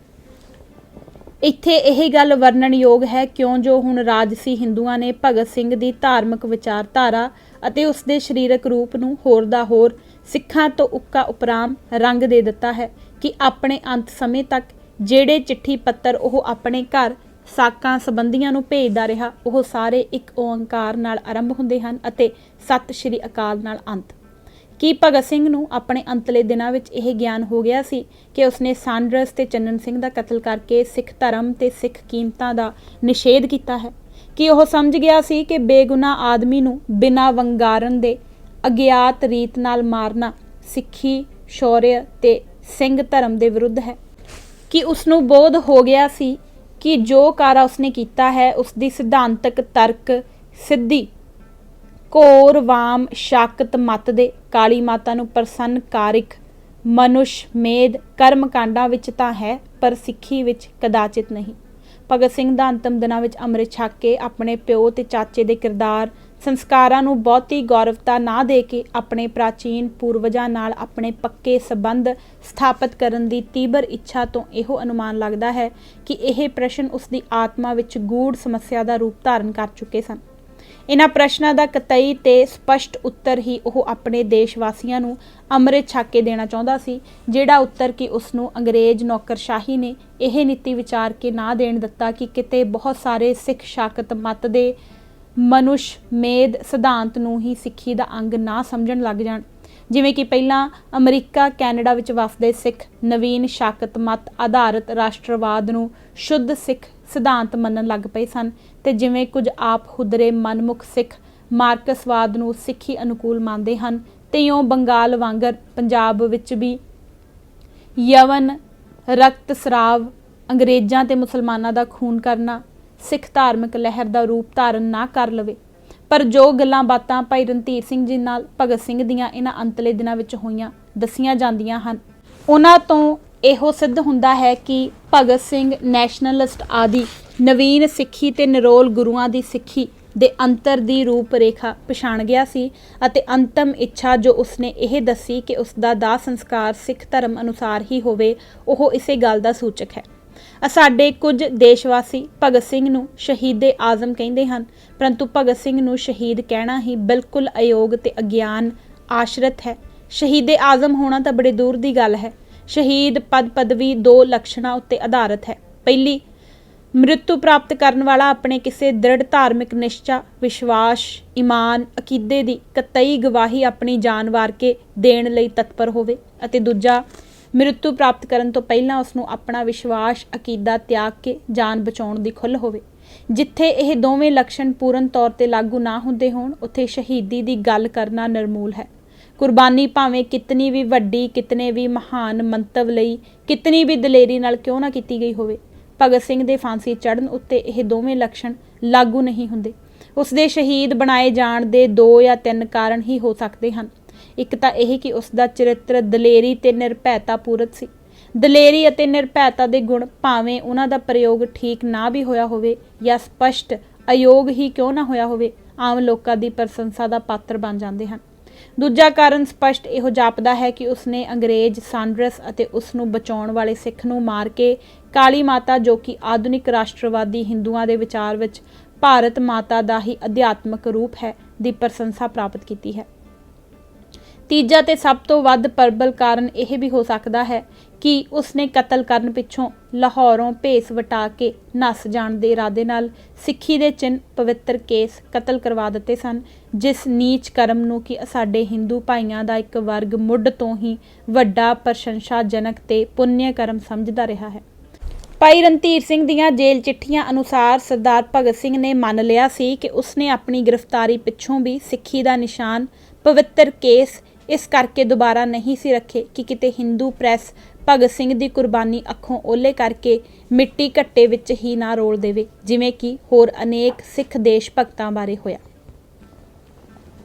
ਇੱਥੇ ਇਹ ਗੱਲ ਵਰਣਨਯੋਗ ਹੈ ਕਿਉਂ ਜੋ ਹੁਣ ਰਾਜਸੀ ਹਿੰਦੂਆਂ ਨੇ ਭਗਤ ਸਿੰਘ ਦੀ ਧਾਰਮਿਕ ਵਿਚਾਰਧਾਰਾ ਅਤੇ ਉਸਦੇ ਸਰੀਰਕ ਰੂਪ ਨੂੰ ਹੋਰ ਦਾ ਹੋਰ ਸਿੱਖਾਂ ਤੋਂ ਉੱਕਾ ਉਪਰਾਮ ਰੰਗ ਦੇ ਦਿੱਤਾ ਹੈ ਕਿ ਆਪਣੇ ਅੰਤ ਸਮੇਂ ਤੱਕ ਜਿਹੜੇ ਚਿੱਠੀ ਪੱਤਰ ਉਹ ਆਪਣੇ ਘਰ ਸਾਕਾਂ ਸੰਬੰਧੀਆਂ ਨੂੰ ਭੇਜਦਾ ਰਿਹਾ, ਉਹ ਸਾਰੇ ਇੱਕ ਓਂਕਾਰ ਨਾਲ ਆਰੰਭ ਹੁੰਦੇ ਹਨ ਅਤੇ ਸਤਿ ਸ਼੍ਰੀ ਅਕਾਲ ਨਾਲ ਅੰਤ। ਕੀ ਭਗਤ ਸਿੰਘ ਨੂੰ ਆਪਣੇ ਅੰਤਲੇ ਦਿਨਾਂ ਵਿੱਚ ਇਹ ਗਿਆਨ ਹੋ ਗਿਆ ਸੀ ਕਿ ਉਸਨੇ ਸਾਂਡਰਸ ਤੇ ਚੰਨਣ ਸਿੰਘ ਦਾ ਕਤਲ ਕਰਕੇ ਸਿੱਖ ਧਰਮ ਤੇ ਸਿੱਖ ਕੀਮਤਾਂ ਦਾ ਨਿਸ਼ੇਧ ਕੀਤਾ ਹੈ? ਕਿ ਉਹ ਸਮਝ ਗਿਆ ਸੀ ਕਿ ਬੇਗੁਨਾਹ ਆਦਮੀ ਨੂੰ ਬਿਨਾਂ ਵੰਗਾਰਨ ਦੇ ਅਗਿਆਤ ਰੀਤ ਨਾਲ ਮਾਰਨਾ ਸਿੱਖੀ, ਸ਼ੌਰਯ ਤੇ ਸਿੰਘ ਧਰਮ ਦੇ ਵਿਰੁੱਧ ਹੈ? ਕਿ ਉਸਨੂੰ ਬੋਧ ਹੋ ਗਿਆ ਸੀ ਕਿ ਜੋ ਕਾਰਾ ਉਸਨੇ ਕੀਤਾ ਹੈ ਉਸਦੀ ਸਿਧਾਂਤਕ ਤਰਕ ਸਿੱਧੀ ਘੋਰ ਵਾਮ ਸ਼ਾਕਤ ਮਤ ਦੇ ਕਾਲੀ ਮਾਤਾ ਨੂੰ ਪ੍ਰਸੰਨ ਕਾਰਿਕ ਮਨੁਸ਼ ਮੇਦ ਕਰਮ ਕਾਂਡਾਂ ਵਿੱਚ ਤਾਂ ਹੈ, ਪਰ ਸਿੱਖੀ ਵਿੱਚ ਕਦਾਚਿਤ ਨਹੀਂ। ਭਗਤ ਸਿੰਘ ਦਾ ਅੰਤਮ ਦਿਨਾਂ ਵਿੱਚ ਅੰਮ੍ਰਿਤ ਛਕ ਕੇ ਆਪਣੇ ਪਿਓ ਤੇ ਚਾਚੇ ਦੇ ਕਿਰਦਾਰ ਸੰਸਕਾਰਾਂ ਨੂੰ ਬਹੁਤੀ ਗੌਰਵਤਾ ਨਾ ਦੇ ਕੇ ਆਪਣੇ ਪ੍ਰਾਚੀਨ ਪੂਰਵਜਾਂ ਨਾਲ ਆਪਣੇ ਪੱਕੇ ਸੰਬੰਧ ਸਥਾਪਿਤ ਕਰਨ ਦੀ ਤੀਬਰ ਇੱਛਾ ਤੋਂ ਇਹੋ ਅਨੁਮਾਨ ਲੱਗਦਾ ਹੈ ਕਿ ਇਹ ਪ੍ਰਸ਼ਨ ਉਸ ਦੀ ਆਤਮਾ ਵਿੱਚ ਗੂੜ ਸਮੱਸਿਆ ਦਾ ਰੂਪ ਧਾਰਨ ਕਰ ਚੁੱਕੇ ਸਨ। ਇਹਨਾਂ ਪ੍ਰਸ਼ਨਾਂ ਦਾ ਕਤਈ ਤੇ ਸਪਸ਼ਟ ਉੱਤਰ ਹੀ ਉਹ ਆਪਣੇ ਦੇਸ਼ ਵਾਸੀਆਂ ਨੂੰ ਅੰਮ੍ਰਿਤ ਛਕ ਕੇ ਦੇਣਾ ਚਾਹੁੰਦਾ ਸੀ, ਜਿਹੜਾ ਉੱਤਰ ਕਿ ਉਸ ਨੂੰ ਅੰਗਰੇਜ਼ ਨੌਕਰਸ਼ਾਹੀ ਨੇ ਇਹ ਨੀਤੀ ਵਿਚਾਰ ਕੇ ਨਾ ਦੇਣ ਦਿੱਤਾ ਕਿ ਕਿਤੇ ਬਹੁਤ ਸਾਰੇ ਸਿੱਖ ਸ਼ਾਕਤ ਮਤ ਦੇ ਮਨੁਸ਼ ਮੇਦ ਸਿਧਾਂਤ ਨੂੰ ਹੀ ਸਿੱਖੀ ਦਾ ਅੰਗ ਨਾ ਸਮਝਣ ਲੱਗ ਜਾਣ। ਜਿਵੇਂ ਕਿ ਪਹਿਲਾਂ ਅਮਰੀਕਾ ਕੈਨੇਡਾ ਵਿੱਚ ਵਸਦੇ ਸਿੱਖ ਨਵੀਨ ਸ਼ਾਕਤ ਮਤ ਆਧਾਰਿਤ ਰਾਸ਼ਟਰਵਾਦ ਨੂੰ ਸ਼ੁੱਧ ਸਿੱਖ ਸਿਧਾਂਤ ਮੰਨਣ ਲੱਗ ਪਏ ਸਨ, ਤੇ ਜਿਵੇਂ ਕੁਝ ਆਪ ਹੁਦਰੇ ਮਨਮੁਖ ਸਿੱਖ ਮਾਰਕਸਵਾਦ ਨੂੰ ਸਿੱਖੀ ਅਨੁਕੂਲ ਮੰਨਦੇ ਹਨ, ਤੇ ਇਉਂ ਬੰਗਾਲ ਵਾਂਗਰ ਪੰਜਾਬ ਵਿੱਚ ਵੀ ਯਵਨ ਰਕਤ ਸਰਾਵ ਅੰਗਰੇਜ਼ਾਂ ਤੇ ਮੁਸਲਮਾਨਾਂ ਦਾ ਖੂਨ ਕਰਨਾ ਸਿੱਖ ਧਾਰਮਿਕ ਲਹਿਰ ਦਾ ਰੂਪ ਧਾਰਨ ਨਾ ਕਰ ਲਵੇ। ਪਰ ਜੋ ਗੱਲਾਂ ਬਾਤਾਂ ਭਾਈ ਰਣਧੀਰ ਸਿੰਘ ਜੀ ਨਾਲ ਭਗਤ ਸਿੰਘ ਦੀਆਂ ਇਹਨਾਂ ਅੰਤਲੇ ਦਿਨਾਂ ਵਿੱਚ ਹੋਈਆਂ ਦੱਸੀਆਂ ਜਾਂਦੀਆਂ ਹਨ, ਉਹਨਾਂ ਤੋਂ ਇਹੋ ਸਿੱਧ ਹੁੰਦਾ ਹੈ ਕਿ ਭਗਤ ਸਿੰਘ ਨੈਸ਼ਨਲਿਸਟ ਆਦਿ ਨਵੀਨ ਸਿੱਖੀ ਤੇ ਨਿਰੋਲ ਗੁਰੂਆਂ ਦੀ ਸਿੱਖੀ ਦੇ ਅੰਤਰ ਦੀ ਰੂਪ ਰੇਖਾ ਪਛਾਣ ਗਿਆ ਸੀ, ਅਤੇ ਅੰਤਮ ਇੱਛਾ ਜੋ ਉਸਨੇ ਇਹ ਦੱਸੀ ਕਿ ਉਸ ਦਾ ਦਾਹ ਸੰਸਕਾਰ ਸਿੱਖ ਧਰਮ ਅਨੁਸਾਰ ਹੀ ਹੋਵੇ, ਉਹ ਇਸੇ ਗੱਲ ਦਾ ਸੂਚਕ ਹੈ। ਸਾਡੇ ਕੁਝ ਦੇਸ਼ਵਾਸੀ ਭਗਤ ਸਿੰਘ ਨੂੰ ਸ਼ਹੀਦੇ ਆਜ਼ਮ ਕਹਿੰਦੇ ਹਨ, ਪਰੰਤੂ ਭਗਤ ਸਿੰਘ ਨੂੰ ਸ਼ਹੀਦ ਕਹਿਣਾ ਹੀ ਬਿਲਕੁਲ ਅਯੋਗ ਤੇ ਅਗਿਆਨ ਆਸ਼ਰਿਤ ਹੈ। ਸ਼ਹੀਦੇ ਆਜ਼ਮ ਹੋਣਾ ਤਾਂ ਬੜੇ ਦੂਰ ਦੀ ਗੱਲ ਹੈ। ਸ਼ਹੀਦ ਪਦ ਪਦਵੀ ਦੋ ਲੱਛਣਾਂ ਉੱਤੇ ਆਧਾਰਿਤ ਹੈ। ਪਹਿਲੀ, ਮ੍ਰਿਤੂ ਪ੍ਰਾਪਤ ਕਰਨ ਵਾਲਾ ਆਪਣੇ ਕਿਸੇ ਦ੍ਰਿੜ ਧਾਰਮਿਕ ਨਿਸ਼ਚਾ, ਵਿਸ਼ਵਾਸ, ਈਮਾਨ, ਅਕੀਦੇ ਦੀ ਕਤਈ ਗਵਾਹੀ ਆਪਣੀ ਜਾਨ ਵਾਰ ਕੇ ਦੇਣ ਲਈ ਤਤਪਰ ਹੋਵੇ, ਅਤੇ ਦੂਜਾ, ਮ੍ਰਿਤੂ ਪ੍ਰਾਪਤ ਕਰਨ ਤੋਂ ਪਹਿਲਾਂ ਉਸ ਨੂੰ ਆਪਣਾ ਵਿਸ਼ਵਾਸ ਅਕੀਦਾ ਤਿਆਗ ਕੇ ਜਾਨ ਬਚਾਉਣ ਦੀ ਖੁੱਲ੍ਹ ਹੋਵੇ। ਜਿੱਥੇ ਇਹ ਦੋਵੇਂ ਲੱਛਣ ਪੂਰਨ ਤੌਰ ਤੇ ਲਾਗੂ ਨਾ ਹੁੰਦੇ ਹੋਣ, ਉੱਥੇ ਸ਼ਹੀਦੀ ਦੀ ਗੱਲ ਕਰਨਾ ਨਿਰਮੂਲ ਹੈ। ਕੁਰਬਾਨੀ ਭਾਵੇਂ ਕਿਤਨੀ ਵੀ ਵੱਡੀ, ਕਿਤਨੇ ਵੀ ਮਹਾਨ ਮੰਤਵ ਲਈ, ਕਿਤਨੀ ਵੀ ਦਲੇਰੀ ਨਾਲ ਕਿਉਂ ਨਾ ਕੀਤੀ ਗਈ ਹੋਵੇ, ਭਗਤ ਸਿੰਘ ਦੇ ਫਾਂਸੀ ਚੜ੍ਹਨ ਉੱਤੇ ਇਹ ਦੋਵੇਂ ਲੱਛਣ ਲਾਗੂ ਨਹੀਂ ਹੁੰਦੇ। ਉਸ ਦੇ ਸ਼ਹੀਦ ਬਣਾਏ ਜਾਣ ਦੇ 2 ਜਾਂ 3 ਕਾਰਨ ਹੀ ਹੋ ਸਕਦੇ ਹਨ। ਇੱਕ ਤਾਂ ਇਹ ਕਿ ਉਸ ਦਾ ਚਰਿੱਤਰ ਦਲੇਰੀ ਤੇ ਨਿਰਭੈਤਾ ਪੂਰਤ ਸੀ। ਦਲੇਰੀ ਅਤੇ ਨਿਰਭੈਤਾ ਦੇ ਗੁਣ ਭਾਵੇਂ ਉਹਨਾਂ ਦਾ ਪ੍ਰਯੋਗ ਠੀਕ ਨਾ ਵੀ ਹੋਇਆ ਹੋਵੇ ਜਾਂ ਸਪਸ਼ਟ ਅਯੋਗ ਹੀ ਕਿਉਂ ਨਾ ਹੋਇਆ ਹੋਵੇ, ਆਮ ਲੋਕਾਂ ਦੀ ਪ੍ਰਸ਼ੰਸਾ ਦਾ ਪਾਤਰ ਬਣ ਜਾਂਦੇ ਹਨ। ਦੂਜਾ ਕਾਰਨ ਸਪਸ਼ਟ ਇਹੋ ਜਾਪਦਾ ਹੈ ਕਿ ਉਸਨੇ ਅੰਗਰੇਜ਼ ਸਾਂਡਰਸ ਅਤੇ ਉਸ ਨੂੰ ਬਚਾਉਣ ਵਾਲੇ ਸਿੱਖ ਨੂੰ ਮਾਰ ਕੇ ਕਾਲੀ ਮਾਤਾ, ਜੋ ਕਿ ਆਧੁਨਿਕ ਰਾਸ਼ਟਰਵਾਦੀ ਹਿੰਦੂਆਂ ਦੇ ਵਿਚਾਰ ਵਿੱਚ ਭਾਰਤ ਮਾਤਾ ਦਾ ਹੀ ਅਧਿਆਤਮਕ ਰੂਪ ਹੈ, ਦੀ ਪ੍ਰਸ਼ੰਸਾ ਪ੍ਰਾਪਤ ਕੀਤੀ ਹੈ। ਤੀਜਾ ਤੇ ਸਭ ਤੋਂ ਵੱਧ ਪ੍ਰਬਲ ਕਾਰਨ ਇਹ ਵੀ ਹੋ ਸਕਦਾ ਹੈ ਕਿ ਉਸਨੇ ਕਤਲ ਕਰਨ ਪਿੱਛੋਂ ਲਾਹੌਰੋਂ ਭੇਸ ਵਟਾ ਕੇ ਨੱਸ ਜਾਣ ਦੇ ਇਰਾਦੇ ਨਾਲ ਸਿੱਖੀ ਦੇ ਚਿੰਨ੍ਹ ਪਵਿੱਤਰ ਕੇਸ ਕਤਲ ਕਰਵਾ ਦਿੱਤੇ ਸਨ, ਜਿਸ ਨੀਚ ਕਰਮ ਨੂੰ ਕਿ ਸਾਡੇ ਹਿੰਦੂ ਭਾਈਆਂ ਦਾ ਇੱਕ ਵਰਗ ਮੁੱਢ ਤੋਂ ਹੀ ਵੱਡਾ ਪ੍ਰਸ਼ੰਸਾਜਨਕ ਤੇ ਪੁੰਨਿਆ ਕਰਮ ਸਮਝਦਾ ਰਿਹਾ ਹੈ। ਭਾਈ ਰਣਧੀਰ ਸਿੰਘ ਦੀਆਂ ਜੇਲ੍ਹ ਚਿੱਠੀਆਂ ਅਨੁਸਾਰ ਸਰਦਾਰ ਭਗਤ ਸਿੰਘ ਨੇ ਮੰਨ ਲਿਆ ਸੀ ਕਿ ਉਸਨੇ ਆਪਣੀ ਗ੍ਰਿਫਤਾਰੀ ਪਿੱਛੋਂ ਵੀ ਸਿੱਖੀ ਦਾ ਨਿਸ਼ਾਨ ਪਵਿੱਤਰ ਕੇਸ ਇਸ ਕਰਕੇ ਦੁਬਾਰਾ ਨਹੀਂ ਸੀ ਰੱਖੇ ਕਿ ਕਿਤੇ ਹਿੰਦੂ ਪ੍ਰੈਸ ਭਗਤ ਸਿੰਘ ਦੀ ਕੁਰਬਾਨੀ ਅੱਖੋਂ ਓਹਲੇ ਕਰਕੇ ਮਿੱਟੀ ਘੱਟੇ ਵਿੱਚ ਹੀ ਨਾ ਰੋਲ ਦੇਵੇ, ਜਿਵੇਂ ਕਿ ਹੋਰ ਅਨੇਕ ਸਿੱਖ ਦੇਸ਼ ਭਗਤਾਂ ਬਾਰੇ ਹੋਇਆ।